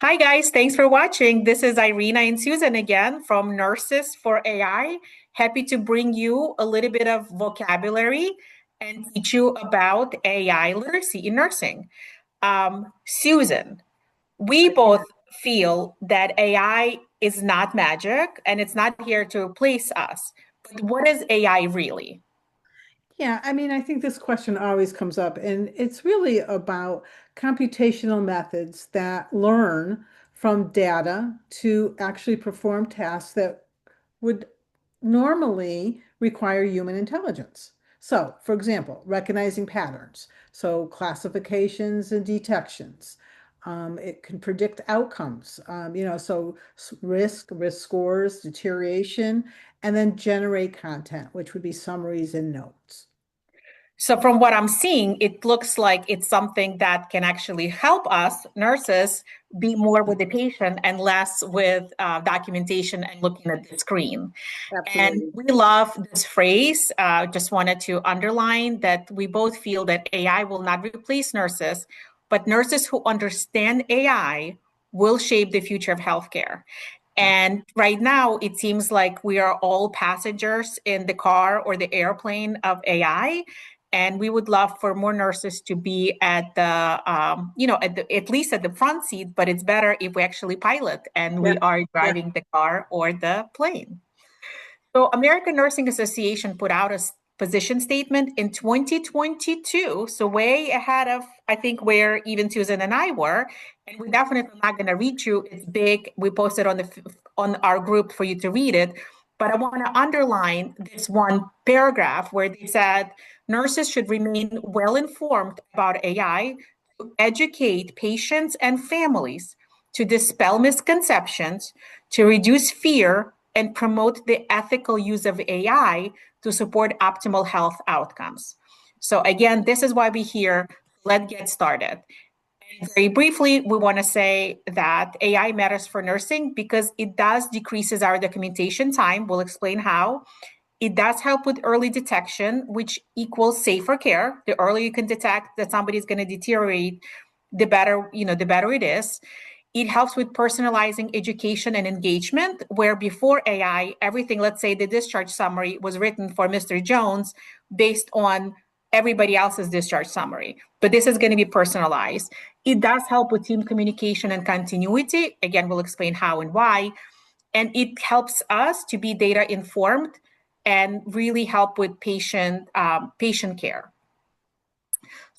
Hi, guys. Thanks for watching. This is Irina and Susan again from Nurses for AI. Happy to bring you a little bit of vocabulary and teach you about AI literacy in nursing. Susan, we both feel that AI is not magic and it's not here to replace us. But what is AI really? Yeah, I think this question always comes up, and it's really about computational methods that learn from data to actually perform tasks that would normally require human intelligence. So, for example, recognizing patterns, so classifications and detections. It can predict outcomes, risk scores, deterioration, and then generate content, which would be summaries and notes. So, from what I'm seeing, it looks like it's something that can actually help us nurses be more with the patient and less with documentation and looking at the screen. And Absolutely. we love this phrase. Just wanted to underline that we both feel that AI will not replace nurses, but nurses who understand AI will shape the future of healthcare. Yeah. And right now, it seems like we are all passengers in the car or the airplane of AI. And we would love for more nurses to be at at least at the front seat, but it's better if we actually pilot and Yeah. we are Yeah. driving the car or the plane. So, American Nursing Association put out a position statement in 2022, so way ahead of I think where even Susan and I were, and we're definitely not going to read you. It's big. We posted on our group for you to read it, but I want to underline this one paragraph where they said nurses should remain well informed about AI to educate patients and families, to dispel misconceptions, to reduce fear and promote the ethical use of AI to support optimal health outcomes. So, again, this is why we're here. Let's get started. And very briefly, we want to say that AI matters for nursing because it does decreases our documentation time. We'll explain how. It does help with early detection, which equals safer care. The earlier you can detect that somebody is going to deteriorate, the better it is. It helps with personalizing education and engagement, where before AI, everything, let's say the discharge summary was written for Mr. Jones based on everybody else's discharge summary. But this is going to be personalized. It does help with team communication and continuity. Again, we'll explain how and why. And it helps us to be data informed and really help with patient care.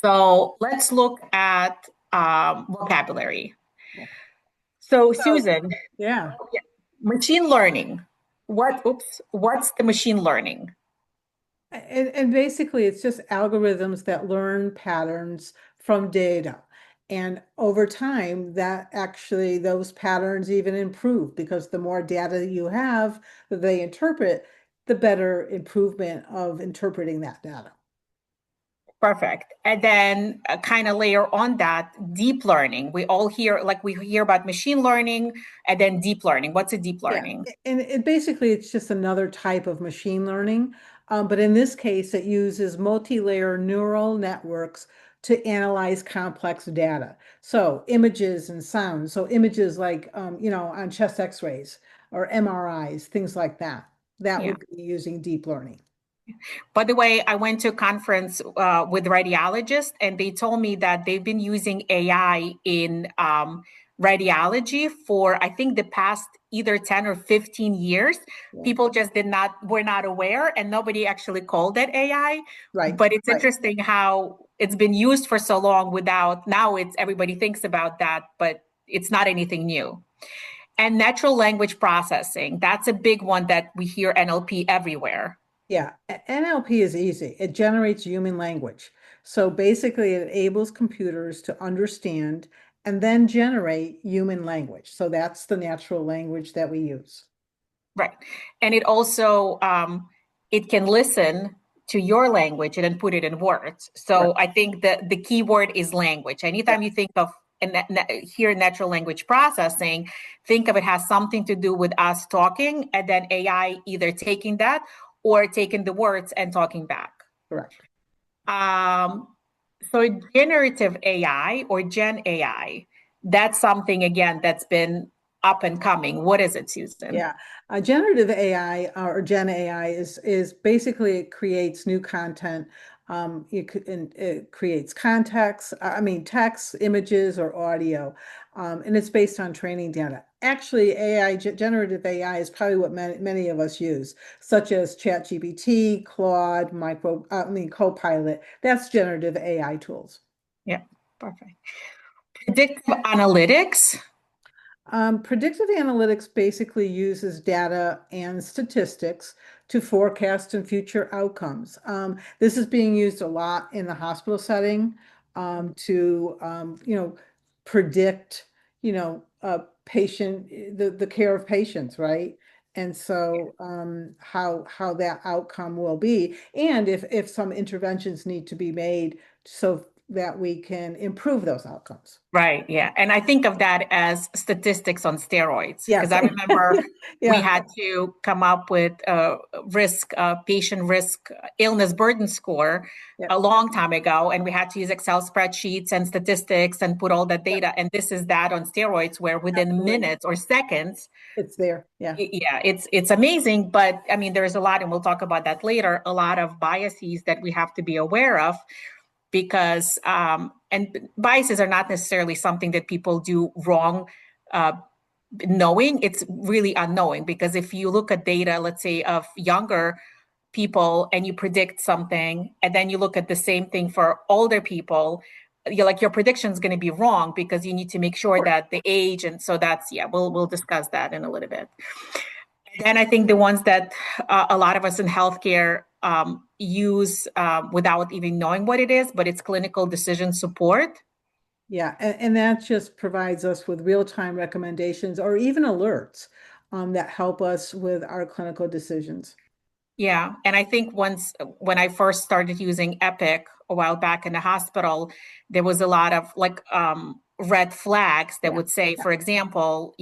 So let's look at vocabulary. So, So, Susan, yeah. machine learning. What's the machine learning? And basically, it's just algorithms that learn patterns from data. And over time, that actually, those patterns even improve because the more data you have that they interpret, the better improvement of interpreting that data. Perfect. And then kind of layer on that deep learning. We hear about machine learning and then deep learning. What's a deep Yeah, learning? and basically it's just another type of machine learning. But in this case, it uses multi-layer neural networks to analyze complex data. So images and sounds. So images like, on chest X-rays or MRIs, things like that. That Yeah. would be using deep learning. By the way, I went to a conference with radiologists, and they told me that they've been using AI in radiology for I think the past either 10 or 15 years. Yeah. People just were not aware, and nobody actually called it AI. Right, But it's right. interesting how it's been used for so long without now it's everybody thinks about that, but it's not anything new. And natural language processing, that's a big one that we hear NLP everywhere. Yeah, NLP is easy. It generates human language. So basically, it enables computers to understand and then generate human language. So that's the natural language that we use. Right. And it also it can listen to your language and then put it in words. Right. So I think that the key word is language. Yeah. Anytime you think of hear natural language processing, think of it has something to do with us talking and then AI either taking that or taking the words and talking back. Correct. Um, so generative AI or Gen AI. that's something, again, that's been up and coming. What is it, Susan? Yeah, generative AI or Gen AI is basically it creates new content. And it creates context. I mean, text, images, or audio, and it's based on training data. Actually, generative AI is probably what many of us use, such as ChatGPT, Claude, Copilot. That's generative AI tools. Yeah, perfect. Predictive analytics. Predictive analytics basically uses data and statistics to forecast and future outcomes. This is being used a lot in the hospital setting to, predict, the care of patients, right? And so how that outcome will be, and if some interventions need to be made so that we can improve those outcomes. Right, yeah. And I think of that as statistics on steroids, because Yes. I remember we Yeah. had to come up with a patient risk illness burden score Yeah. a long time ago, and we had to use Excel spreadsheets and statistics and put all that Yeah. data. And this is that on steroids, where within Absolutely. minutes or seconds, It's there. Yeah. yeah, it's amazing. But I mean, there's a lot, and we'll talk about that later, a lot of biases that we have to be aware of because and biases are not necessarily something that people do wrong knowing. It's really unknowing, because if you look at data, let's say of younger people, and you predict something, and then you look at the same thing for older people, you're like, your prediction is going to be wrong, because you need to make sure that the age. And so that's, yeah, we'll discuss that in a little bit. And I think the ones that a lot of us in healthcare use without even knowing what it is, but it's clinical decision support. Yeah. And that just provides us with real-time recommendations or even alerts that help us with our clinical decisions. Yeah. And I think when I first started using Epic a while back in the hospital, there was a lot of like red flags that Yeah. would say, Yeah. for example,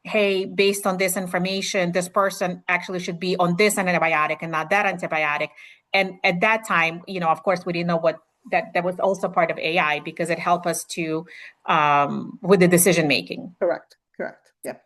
hey, based on this information, this person actually should be on this antibiotic and not that antibiotic. And at that time, of course, we didn't know what that was also part of AI, because it helped us to with the decision making. Correct. Correct. Yeah.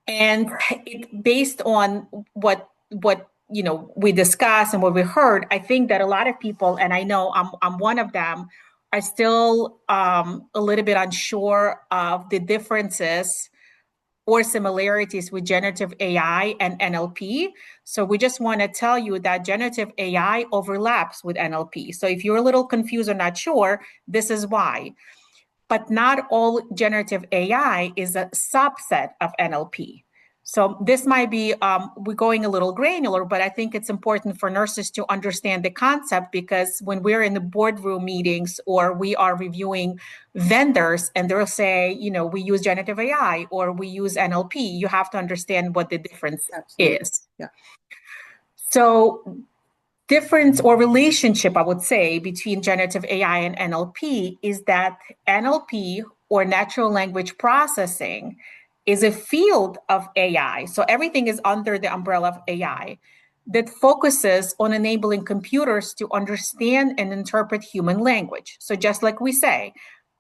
And it based on what we discussed and what we heard, I think that a lot of people, and I know I'm one of them, are still a little bit unsure of the differences or similarities with generative AI and NLP. So we just want to tell you that generative AI overlaps with NLP. So if you're a little confused or not sure, this is why. But not all generative AI is a subset of NLP. So this might be, we're going a little granular, but I think it's important for nurses to understand the concept, because when we're in the boardroom meetings or we are reviewing vendors and they'll say, we use generative AI or we use NLP, you have to understand what the difference Absolutely. is. Yeah. So difference or relationship, I would say, between generative AI and NLP is that NLP, or natural language processing, is a field of AI. So everything is under the umbrella of AI that focuses on enabling computers to understand and interpret human language. So just like we say,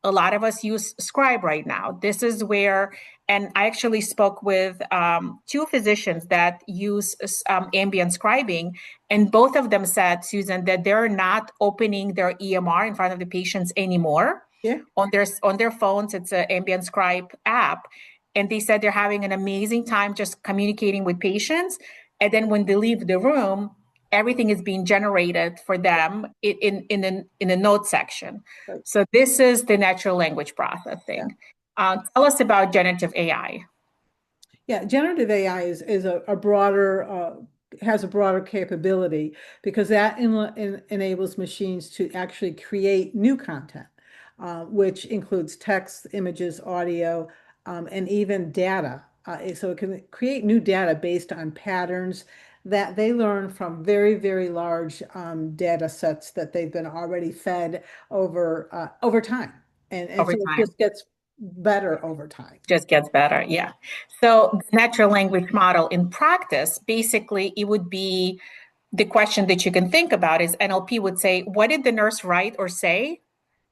a lot of us use Scribe right now. This is where, and I actually spoke with two physicians that use ambient scribing, and both of them said, Susan, that they're not opening their EMR in front of the patients anymore Yeah. on their phones. It's an ambient scribe app, and they said they're having an amazing time just communicating with patients. And then when they leave the room, everything is being generated for them in a note section. Right. So this is the natural language Yeah. processing. Tell us about generative AI. Yeah, generative AI is a broader has a broader capability because that enables machines to actually create new content, which includes text, images, audio, and even data. So it can create new data based on patterns that they learn from very, very large data sets that they've been already fed over time, and Over so it time? just gets better over time. Just gets better. Yeah. So the natural language model in practice, basically, it would be the question that you can think about is NLP would say, what did the nurse write or say?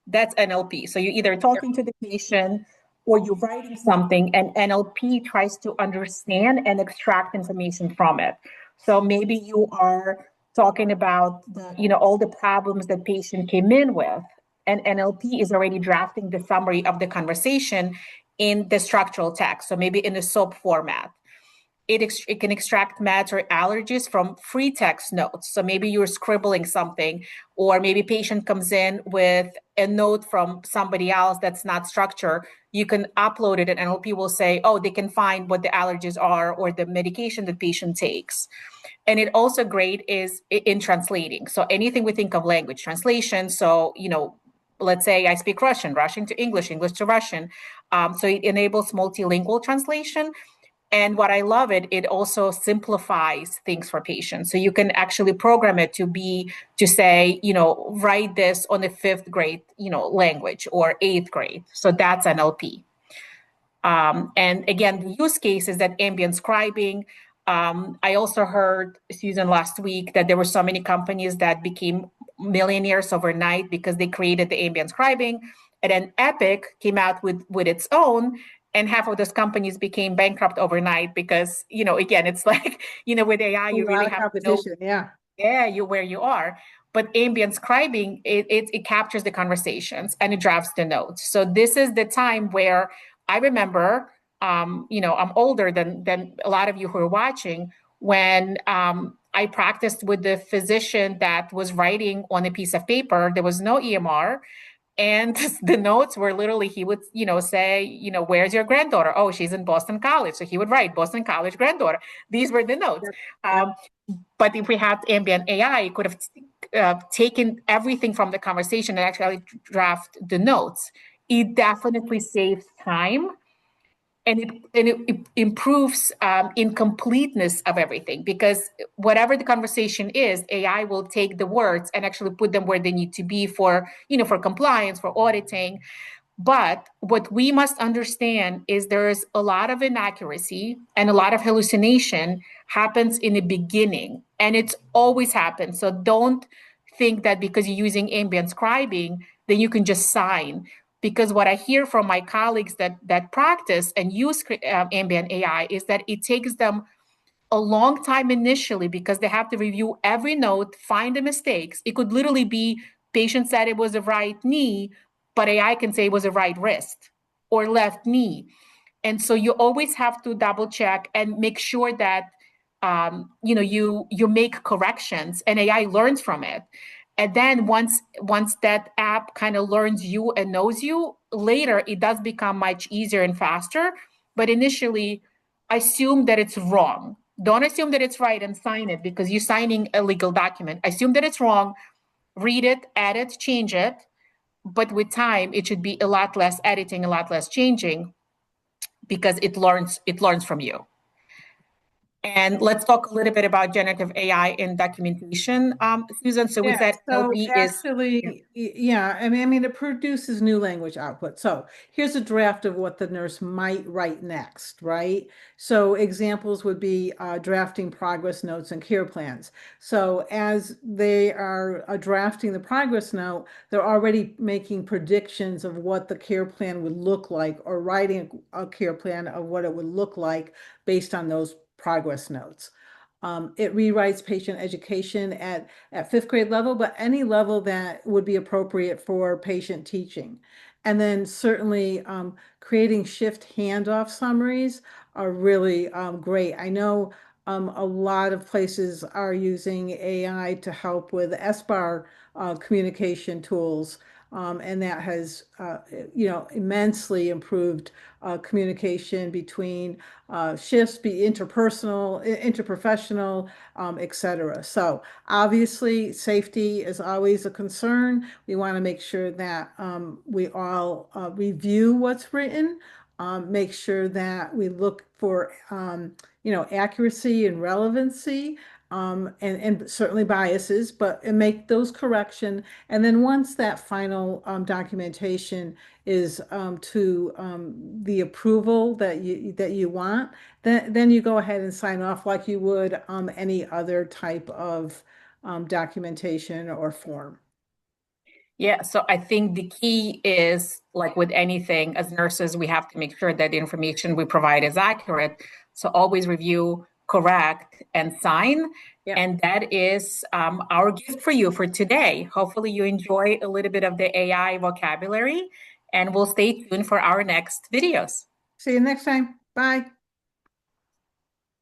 That's NLP. So you're either talking to the patient or you're writing something and NLP tries to understand and extract information from it. So maybe you are talking about all the problems that patient came in with, and NLP is already drafting the summary of the conversation in the structural text. So maybe in the SOAP format. It can extract meds or allergies from free text notes. So maybe you're scribbling something, or maybe patient comes in with a note from somebody else that's not structured. You can upload it and NLP will say, oh, they can find what the allergies are or the medication the patient takes. And it also great is in translating. So anything we think of language translation. So, let's say I speak Russian, Russian to English, English to Russian. So it enables multilingual translation. And what I love it also simplifies things for patients. So you can actually program it to say, write this on the fifth grade, language or eighth grade. So that's NLP. And again, the use case is that ambient scribing. I also heard, Susan, last week that there were so many companies that became millionaires overnight because they created the ambient scribing. And then Epic came out with its own, and half of those companies became bankrupt overnight because, again, it's like, with AI, A you lot really of have to know, competition, yeah. yeah, you where you are. But ambient scribing, it captures the conversations and it drafts the notes. So this is the time where I remember, I'm older than a lot of you who are watching, when I practiced with the physician that was writing on a piece of paper. There was no EMR. And the notes were literally, he would, say, where's your granddaughter? Oh, she's in Boston College. So he would write Boston College granddaughter. These were the notes. Yep. Yep. Um, but if we had ambient AI, it could have taken everything from the conversation and actually draft the notes. It definitely saves time, and it improves incompleteness of everything, because whatever the conversation is, AI will take the words and actually put them where they need to be for compliance, for auditing. But what we must understand is there's a lot of inaccuracy and a lot of hallucination happens in the beginning, and it's always happened. So don't think that because you're using ambient scribing, then you can just sign. Because what I hear from my colleagues that practice and use ambient AI is that it takes them a long time initially because they have to review every note, find the mistakes. It could literally be patient said it was a right knee, but AI can say it was a right wrist or left knee. And so you always have to double check and make sure that you make corrections and AI learns from it. And then once that app kind of learns you and knows you, later it does become much easier and faster. But initially, assume that it's wrong. Don't assume that it's right and sign it, because you're signing a legal document. Assume that it's wrong, read it, edit, change it. But with time, it should be a lot less editing, a lot less changing, because it learns from you. And let's talk a little bit about generative AI in documentation, Susan. So we Yeah, said so NLP is, yeah. actually, yeah, I mean, it produces new language output. So here's a draft of what the nurse might write next, right? So examples would be drafting progress notes and care plans. So as they are drafting the progress note, they're already making predictions of what the care plan would look like, or writing a care plan of what it would look like based on those progress notes. It rewrites patient education at fifth grade level, but any level that would be appropriate for patient teaching. And then certainly creating shift handoff summaries are really great. I know a lot of places are using AI to help with SBAR communication tools. And that has, immensely improved communication between shifts, be interpersonal, interprofessional, etc. So obviously, safety is always a concern. We want to make sure that we all review what's written, make sure that we look for, accuracy and relevancy, and certainly biases, but and make those correction. And then once that final documentation is to the approval that you want, then you go ahead and sign off like you would any other type of documentation or form. Yeah, so I think the key is like with anything, as nurses, we have to make sure that the information we provide is accurate. So always review, correct, and sign. Yeah. And that is our gift for you for today. Hopefully, you enjoy a little bit of the AI vocabulary, and we'll stay tuned for our next videos. See you next time. Bye.